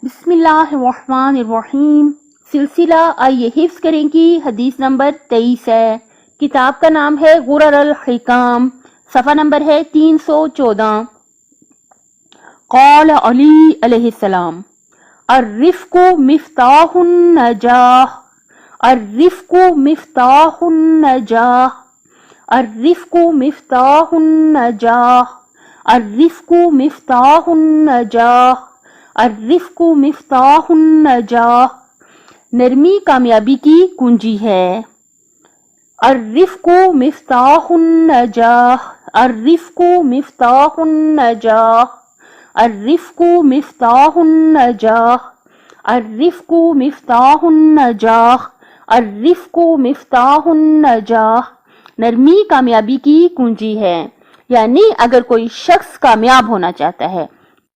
بسم اللہ الرحمن الرحیم۔ سلسلہ آئیے حفظ کریں کی حدیث نمبر 23 ہے۔ کتاب کا نام ہے غرر الحکام، صفحہ نمبر ہے 314۔ قال علی علیہ السلام: الرفق مفتاح النجاح، الرفق مفتاح النجاح، الرفق مفتاح النجاح، الرفق مفتاح النجاح، الرفق مفتاح النجاح۔ نرمی کامیابی کی کنجی ہے۔ الرفق مفتاح النجاح، الرفق مفتاح النجاح، الرفق مفتاح النجاح، الرفق مفتاح النجاح، الرفق مفتاح النجاح۔ نرمی کامیابی کی کنجی ہے، یعنی اگر کوئی شخص کامیاب ہونا چاہتا ہے،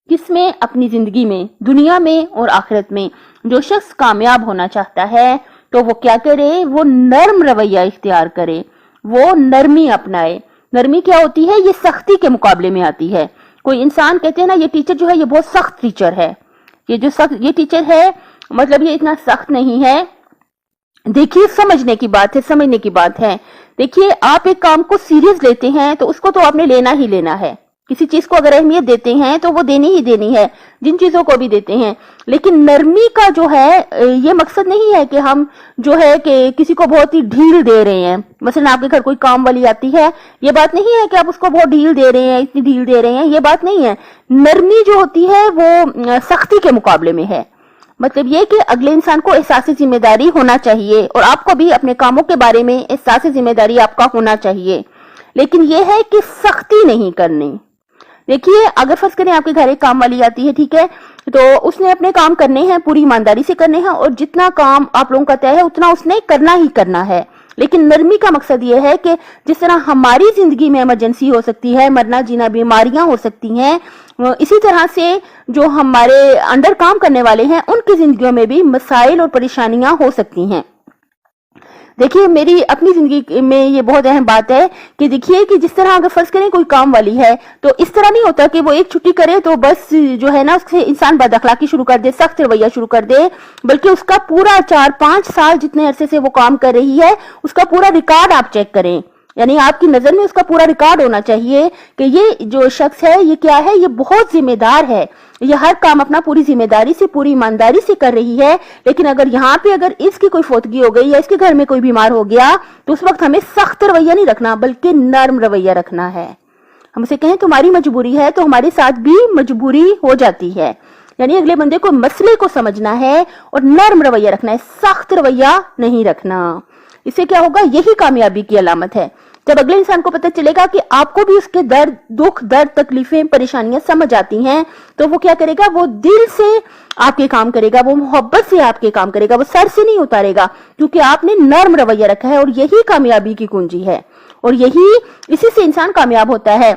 کس میں؟ اپنی زندگی میں، دنیا میں اور آخرت میں۔ جو شخص کامیاب ہونا چاہتا ہے تو وہ کیا کرے؟ وہ نرم رویہ اختیار کرے، وہ نرمی اپنائے۔ نرمی کیا ہوتی ہے؟ یہ سختی کے مقابلے میں آتی ہے۔ کوئی انسان کہتے ہیں نا یہ ٹیچر جو ہے یہ بہت سخت ٹیچر ہے، یہ ٹیچر ہے مطلب یہ اتنا سخت نہیں ہے۔ دیکھیے سمجھنے کی بات ہے، سمجھنے کی بات ہے۔ دیکھیے آپ ایک کام کو سیریس لیتے ہیں تو اس کو تو آپ نے لینا ہی لینا ہے۔ کسی چیز کو اگر اہمیت دیتے ہیں تو وہ دینی ہی دینی ہے، جن چیزوں کو بھی دیتے ہیں۔ لیکن نرمی کا جو ہے یہ مقصد نہیں ہے کہ ہم جو ہے کہ کسی کو بہت ہی ڈھیل دے رہے ہیں۔ مثلا آپ کے گھر کوئی کام والی آتی ہے، یہ بات نہیں ہے کہ آپ اس کو بہت ڈھیل دے رہے ہیں، اتنی ڈھیل دے رہے ہیں، یہ بات نہیں ہے۔ نرمی جو ہوتی ہے وہ سختی کے مقابلے میں ہے۔ مطلب یہ کہ اگلے انسان کو احساس ذمہ داری ہونا چاہیے، اور آپ کو بھی اپنے کاموں کے بارے میں احساس ذمہ داری آپ کا ہونا چاہیے، لیکن یہ ہے کہ سختی نہیں کرنی۔ دیکھیے اگر فرض کریں آپ کے گھر ایک کام والی آتی ہے، ٹھیک ہے، تو اس نے اپنے کام کرنے ہیں، پوری ایمانداری سے کرنے ہیں، اور جتنا کام آپ لوگوں کا طے ہے اتنا اس نے کرنا ہی کرنا ہے۔ لیکن نرمی کا مقصد یہ ہے کہ جس طرح ہماری زندگی میں ایمرجنسی ہو سکتی ہے، مرنا جینا، بیماریاں ہو سکتی ہیں، اسی طرح سے جو ہمارے انڈر کام کرنے والے ہیں ان کی زندگیوں میں بھی مسائل اور پریشانیاں ہو سکتی ہیں۔ دیکھیے میری اپنی زندگی میں یہ بہت اہم بات ہے کہ دیکھیے کہ جس طرح اگر فرض کریں کوئی کام والی ہے تو اس طرح نہیں ہوتا کہ وہ ایک چھٹی کرے تو بس جو ہے نا اس سے انسان بد اخلاقی شروع کر دے، سخت رویہ شروع کر دے، بلکہ اس کا پورا 4-5 سال جتنے عرصے سے وہ کام کر رہی ہے اس کا پورا ریکارڈ آپ چیک کریں۔ یعنی آپ کی نظر میں اس کا پورا ریکارڈ ہونا چاہیے کہ یہ جو شخص ہے یہ کیا ہے، یہ بہت ذمہ دار ہے، یہ ہر کام اپنا پوری ذمہ داری سے، پوری ایمانداری سے کر رہی ہے۔ لیکن اگر یہاں پہ اگر اس کی کوئی فوتگی ہو گئی یا اس کے گھر میں کوئی بیمار ہو گیا تو اس وقت ہمیں سخت رویہ نہیں رکھنا بلکہ نرم رویہ رکھنا ہے۔ ہم اسے کہیں تمہاری مجبوری ہے تو ہمارے ساتھ بھی مجبوری ہو جاتی ہے، یعنی اگلے بندے کو مسئلے کو سمجھنا ہے اور نرم رویہ رکھنا ہے، سخت رویہ نہیں رکھنا۔ اس سے کیا ہوگا؟ یہی کامیابی کی علامت ہے۔ جب اگلے انسان کو پتہ چلے گا کہ آپ کو بھی اس کے درد، دکھ، تکلیفیں، پریشانیاں سمجھ آتی ہیں تو وہ کیا کرے گا؟ وہ دل سے آپ کے کام کرے گا، وہ محبت سے آپ کے کام کرے گا، وہ سر سے نہیں اتارے گا، کیونکہ آپ نے نرم رویہ رکھا ہے، اور یہی کامیابی کی کنجی ہے، اور اسی سے انسان کامیاب ہوتا ہے۔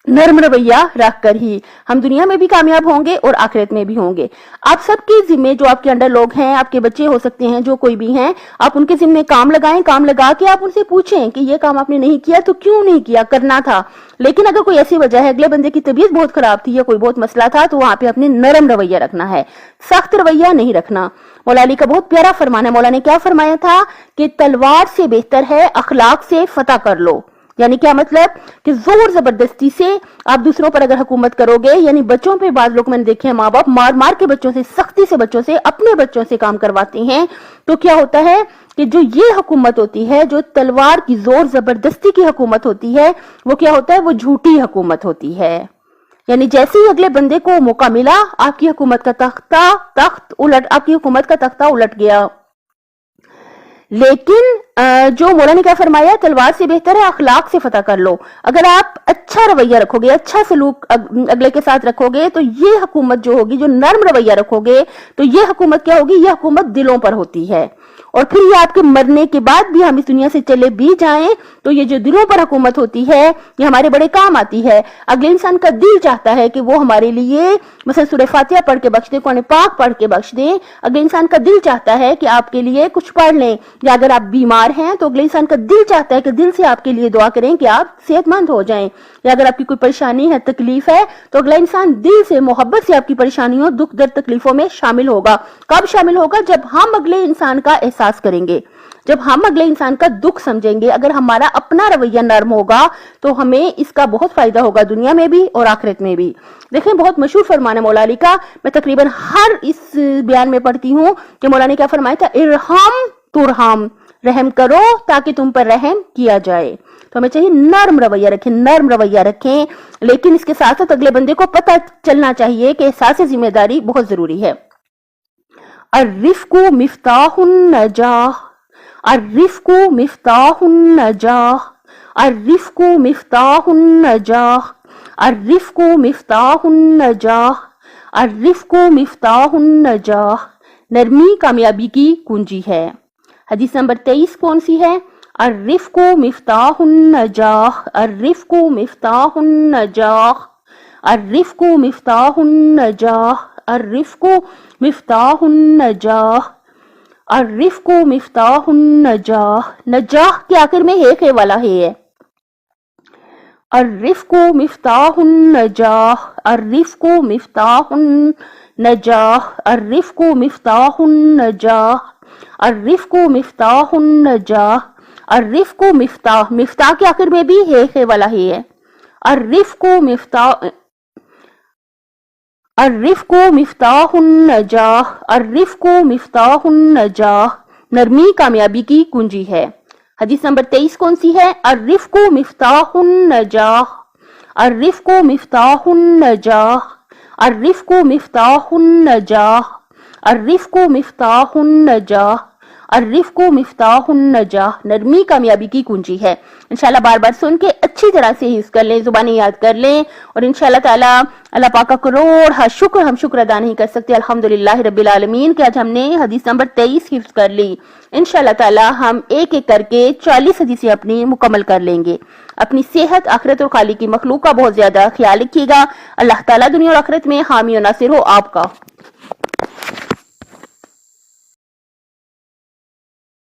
نرم رویہ رکھ کر ہی ہم دنیا میں بھی کامیاب ہوں گے اور آخرت میں بھی ہوں گے۔ آپ سب کے ذمے جو آپ کے انڈر لوگ ہیں، آپ کے بچے ہو سکتے ہیں، جو کوئی بھی ہیں، آپ ان کے ذمے کام لگائیں، کام لگا کے آپ ان سے پوچھیں کہ یہ کام آپ نے نہیں کیا تو کیوں نہیں کیا، کرنا تھا۔ لیکن اگر کوئی ایسی وجہ ہے، اگلے بندے کی طبیعت بہت خراب تھی یا کوئی بہت مسئلہ تھا، تو وہاں پہ اپنے نرم رویہ رکھنا ہے، سخت رویہ نہیں رکھنا۔ مولا علی کا بہت پیارا فرمان ہے۔ مولا نے کیا فرمایا تھا کہ تلوار سے بہتر ہے اخلاق سے فتح کر لو۔ یعنی کیا مطلب کہ زور زبردستی سے آپ دوسروں پر اگر حکومت کرو گے، یعنی بچوں پہ بعض لوگ میں نے دیکھے ہیں ماں باپ مار مار کے بچوں سے، سختی سے بچوں سے، اپنے بچوں سے کام کرواتے ہیں، تو کیا ہوتا ہے کہ جو یہ حکومت ہوتی ہے، جو تلوار کی زور زبردستی کی حکومت ہوتی ہے، وہ کیا ہوتا ہے؟ وہ جھوٹی حکومت ہوتی ہے۔ یعنی جیسے ہی اگلے بندے کو موقع ملا آپ کی حکومت کا تختہ الٹ گیا۔ لیکن جو مولا نے کیا فرمایا؟ تلوار سے بہتر ہے اخلاق سے فتح کر لو۔ اگر آپ اچھا رویہ رکھو گے، اچھا سلوک اگلے کے ساتھ رکھو گے تو یہ حکومت جو ہوگی، جو نرم رویہ رکھو گے تو یہ حکومت کیا ہوگی؟ یہ حکومت دلوں پر ہوتی ہے، اور پھر یہ آپ کے مرنے کے بعد بھی ہم اس دنیا سے چلے بھی جائیں تو یہ جو دلوں پر حکومت ہوتی ہے یہ ہمارے بڑے کام آتی ہے. اگلے انسان کا دل چاہتا ہے کہ وہ ہمارے لیے مثلا سورہ فاتحہ پڑھ کے بخش دے, قرآن پاک پڑھ کے بخش دے. اگلے انسان کا دل چاہتا ہے کہ آپ کے لیے کچھ پڑھ لیں, یا اگر آپ بیمار ہیں تو اگلے انسان کا دل چاہتا ہے کہ دل سے آپ کے لیے دعا کریں کہ آپ صحت مند ہو جائیں. یا اگر آپ کی کوئی پریشانی ہے, تکلیف ہے, تو اگلا انسان دل سے محبت سے آپ کی پریشانیوں, دکھ درد, تکلیفوں میں شامل ہوگا. کب شامل ہوگا؟ جب ہم اگلے انسان کا احساس کریں گے, جب ہم اگلے انسان کا دکھ سمجھیں گے. اگر ہمارا اپنا رویہ نرم ہوگا تو ہمیں اس کا بہت فائدہ ہوگا دنیا میں بھی اور آخرت میں بھی. دیکھیں بہت مشہور فرمان ہے مولا علی کا, میں تقریباً ہر اس بیان میں پڑھتی ہوں کہ مولا نے کیا فرمایا تھا, ارحم ترحم, رحم کرو تاکہ تم پر رحم کیا جائے. تو ہمیں چاہیے نرم رویہ رکھیں, نرم رویہ رکھیں, لیکن اس کے ساتھ ساتھ اگلے بندے کو پتہ چلنا چاہیے کہ احساس ذمہ داری بہت ضروری ہے. الرفق مفتاح النجاح, الرفق مفتاح النجاح, الرفق مفتاح النجاح, الرفق مفتاح النجاح, الرفق مفتاح النجاح. نرمی کامیابی کی کنجی ہے. حدیث نمبر 23 کون سی ہے؟ الرفق مفتاح النجاح, الرفق مفتاح النجاح, الرفق مفتاح النجاح, الرفق مفتاح النجاح, الرفق مفتاح النجاح. نجاح کے آخر میں ہے والا ہے. الرفق مفتاح النجاح, الرفق مفتاح النجاح, الرفق مفتاح النجاح, الرفق مفتاح النجاح. الرفق مفتاح, مفتاح کے آخر میں بھی ہے والا ہے. الرفق مفتاح, الرفق مفتاح النجاح, الرفق مفتاح النجاح. نرمی کامیابی کی کنجی ہے. حدیث نمبر 23 کون سی ہے؟ الرفق مفتاح النجاح, الرفق مفتاح النجاح, الرفق مفتاح النجاح, الرفق مفتاح النجاح, الرفق مفتاح النجاح. نرمی کامیابی کی کنجی ہے. انشاءاللہ بار بار سن کے اچھی طرح سے حفظ کر لیں, زبانیں یاد کر لیں, اور انشاءاللہ تعالی اللہ پاک کا کروڑ شکر, ہم شکر ادا نہیں کر سکتے الحمدللہ رب العالمین کہ آج ہم نے حدیث نمبر 23 حفظ کر لی. انشاءاللہ تعالی ہم ایک ایک کر کے 40 حدیثیں اپنی مکمل کر لیں گے. اپنی صحت, آخرت اور خالق کی مخلوق کا بہت زیادہ خیال رکھیے گا. اللہ تعالی دنیا اور آخرت میں حامی و ناصر ہو آپ کا.